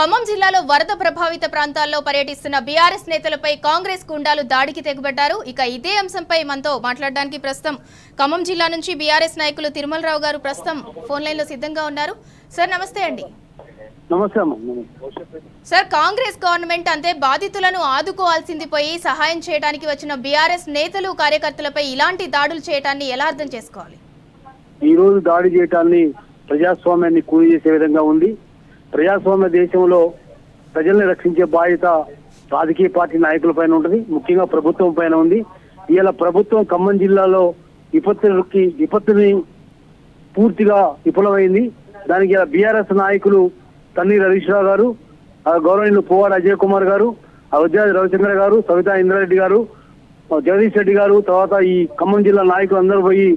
ఖమ్మం జిల్లాలో వరద ప్రభావిత ప్రాంతాల్లో పర్యటిస్తున్న బీఆర్ఎస్ నేతలపై కాంగ్రెస్ గుండాలు దాడికి తెగబడ్డారు. ఇక ఇదే అంశంపై మనతో మాట్లాడడానికి ప్రస్తుతం ఖమ్మం జిల్లా నుంచి బీఆర్ఎస్ నాయకులు తిరుమలరావు గారు ప్రస్తుతం ఫోన్ లైన్ లో సిద్ధంగా ఉన్నారు. సార్ నమస్తే అండి. నమస్తే. సార్, కాంగ్రెస్ గవర్నమెంట్ అంతే బాధితులను ఆదుకోవాల్సింది పోయి సహాయం చేయడానికి వచ్చిన బీఆర్ఎస్ నేతలు కార్యకర్తలపై ఇలాంటి దాడులు చేయడాన్ని ఎలా అర్థం చేసుకోవాలి? ఈ రోజు దాడి చేయడాన్ని ప్రజాస్వామ్యాన్ని కూలి చేసే విధంగా ఉంది. ప్రజాస్వామ్య దేశంలో ప్రజల్ని రక్షించే బాధ్యత రాజకీయ పార్టీ నాయకుల పైన ఉంటుంది, ముఖ్యంగా ప్రభుత్వం పైన ఉంది. ఇవాళ ప్రభుత్వం ఖమ్మం జిల్లాలో విపత్తుని పూర్తిగా విఫలమైంది. దానికి బీఆర్ఎస్ నాయకులు తన్నీర్ హరీష్ రావు గారు, గౌరవనీయులు పువ్వాడ అజయ్ కుమార్ గారు, విద్యార్థి రవిచంద్ర గారు, సవితా ఇంద్రారెడ్డి గారు, జగదీష్ రెడ్డి గారు, తర్వాత ఈ ఖమ్మం జిల్లా నాయకులు అందరూ పోయి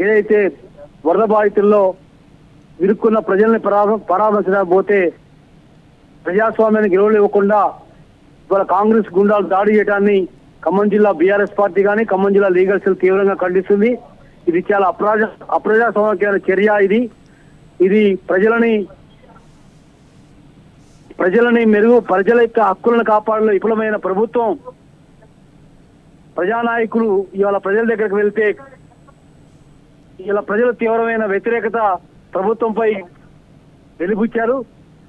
ఏదైతే వరద బాధితుల్లో ఇరుక్కున్న ప్రజల్ని పరామర్శించకపోతే ప్రజాస్వామ్యాన్ని గెలవలేకుండా ఇవాళ కాంగ్రెస్ గుండాలు దాడి చేయడాన్ని ఖమ్మం జిల్లా బీఆర్ఎస్ పార్టీ కానీ ఖమ్మం జిల్లా లీగల్ సెల్ తీవ్రంగా ఖండిస్తుంది. ఇది చాలా అప్రజాస్వామ్యమైన చర్య. ఇది ప్రజల యొక్క హక్కులను కాపాడలో విఫలమైన ప్రభుత్వం. ప్రజానాయకులు ఇవాళ ప్రజల దగ్గరకు వెళ్తే ఇలా ప్రజలు తీవ్రమైన వ్యతిరేకత ప్రభుత్వంపై వెలుబుచ్చారు.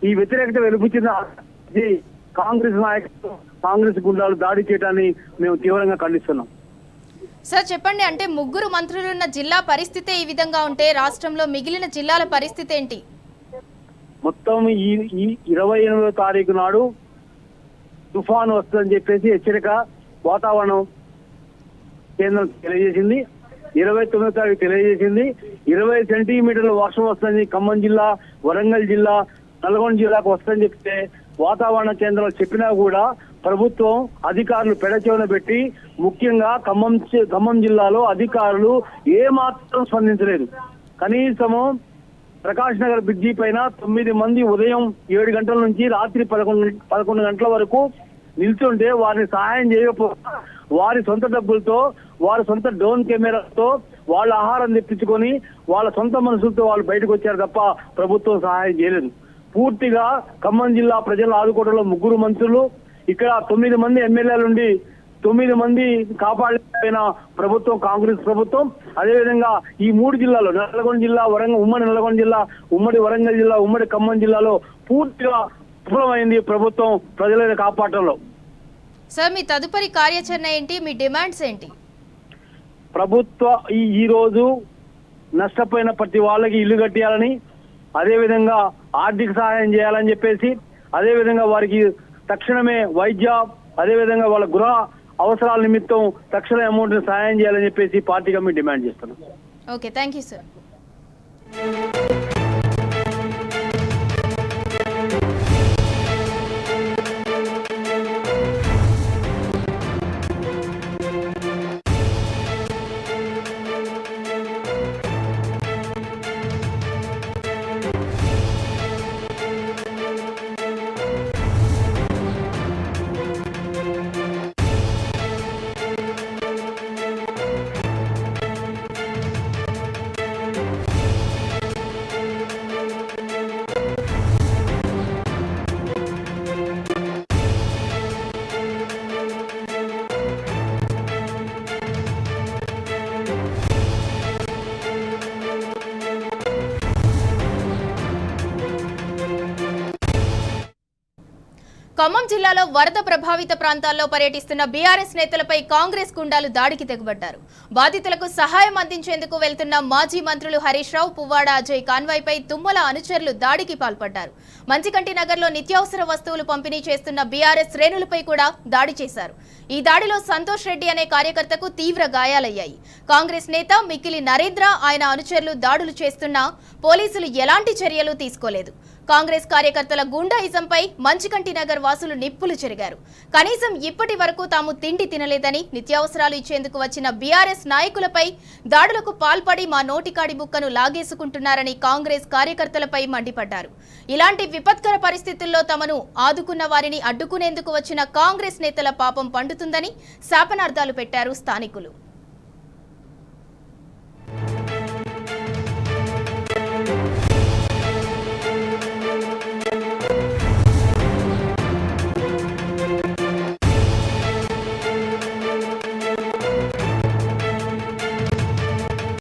ఈ వ్యతిరేకత వెలుబుచ్చిన కాంగ్రెస్ నాయకులు కాంగ్రెస్ గుండాలు దాడి చేయడాన్ని మేము తీవ్రంగా ఖండిస్తున్నాం. సార్ చెప్పండి, అంటే ముగ్గురు మంత్రులున్న జిల్లా పరిస్థితి ఈ విధంగా ఉంటే రాష్ట్రంలో మిగిలిన జిల్లాల పరిస్థితి ఏంటి? మొత్తం ఈ 28వ తారీఖు నాడు తుఫాను వస్తుందని చెప్పేసి హెచ్చరిక వాతావరణం కేంద్రం తెలియజేసింది. 29వ తారీఖు తెలియజేసింది. 20 సెంటీమీటర్ల వర్షం వస్తుంది ఖమ్మం జిల్లా, వరంగల్ జిల్లా, నల్గొండ జిల్లాకు వస్తుందని చెప్తే వాతావరణ కేంద్రాలు చెప్పినా కూడా ప్రభుత్వం అధికారులు పెడచెవిన పెట్టి ముఖ్యంగా ఖమ్మం జిల్లాలో అధికారులు ఏమాత్రం స్పందించలేదు. కనీసము ప్రకాష్ నగర్ బ్రిడ్జి పైన 9 మంది ఉదయం 7 గంటల నుంచి రాత్రి 11 గంటల వరకు నిల్చుంటే వారిని సహాయం చేయకపోతే వారి సొంత డబ్బులతో, వారి సొంత డ్రోన్ కెమెరాతో వాళ్ళ ఆహారం తెప్పించుకొని వాళ్ళ సొంత మనుషులతో వాళ్ళు బయటకు వచ్చారు తప్ప ప్రభుత్వం సహాయం చేయలేదు. పూర్తిగా ఖమ్మం జిల్లా ప్రజలు ఆదుకోవడంలో ముగ్గురు మంత్రులు, ఇక్కడ 9 మంది ఎమ్మెల్యేలుండి 9 మంది కాపాడిన ప్రభుత్వం కాంగ్రెస్ ప్రభుత్వం. అదేవిధంగా ఈ 3 జిల్లాలో నల్గొండ జిల్లా, ఉమ్మడి నల్గొండ జిల్లా, ఉమ్మడి వరంగల్ జిల్లా, ఉమ్మడి ఖమ్మం జిల్లాలో పూర్తిగా విఫలమైంది ప్రభుత్వం ప్రజలను కాపాడటంలో. సార్, మీ తదుపరి కార్యాచరణ ఏంటి? మీ డిమాండ్స్ ఏంటి? ప్రభుత్వ ఈ రోజు నష్టపోయిన ప్రతి వాళ్ళకి ఇల్లు కట్టియాలని, అదేవిధంగా ఆర్థిక సహాయం చేయాలని చెప్పేసి, అదేవిధంగా వారికి తక్షణమే వైద్య, అదేవిధంగా వాళ్ళ గృహ అవసరాల నిమిత్తం తక్షణ అమౌంట్ సహాయం చేయాలని చెప్పేసి పార్టీగా మేము డిమాండ్ చేస్తున్నాం. Okay, thank you sir. Khammam జిల్లాలో వరద ప్రభావిత ప్రాంతాల్లో పర్యటిస్తున్న బీఆర్ఎస్ నేతలపై కాంగ్రెస్ గుండాలు దాడికి తెగబడ్డారు. బాధితులకు సహాయం అందించేందుకు వెళ్తున్న మాజీ మంత్రులు హరీష్ రావు, పువ్వాడ అజయ్ కాన్వాయ్పై తుమ్మల అనుచరులు దాడికి పాల్పడ్డారు. మంచికంటి నగర్లో నిత్యావసర వస్తువులు పంపిణీ చేస్తున్న బీఆర్ఎస్ శ్రేణులపై కూడా దాడి చేశారు. ఈ దాడిలో సంతోష్ రెడ్డి అనే కార్యకర్తకు తీవ్ర గాయాలయ్యాయి. కాంగ్రెస్ నేత మిక్కిలి నరేంద్ర, ఆయన అనుచరులు దాడులు చేస్తున్నా పోలీసులు ఎలాంటి చర్యలు తీసుకోలేదు. కాంగ్రెస్ కార్యకర్తల గుండాయిజంపై మంచికంటి నగర్ వాసులు నిప్పులు చెరిగారు. కనీసం ఇప్పటి వరకు తాము తిండి తినలేదని, నిత్యావసరాలు ఇచ్చేందుకు వచ్చిన బీఆర్ఎస్ నాయకులపై దాడులకు పాల్పడి మా నోటికాడి బుక్కను లాగేసుకుంటున్నారని కాంగ్రెస్ కార్యకర్తలపై మండిపడ్డారు. ఇలాంటి విపత్కర పరిస్థితుల్లో తమను ఆదుకున్న వారిని అడ్డుకునేందుకు వచ్చిన కాంగ్రెస్ నేతల పాపం పండుతుందని శాపనార్థాలు పెట్టారు స్థానికులు.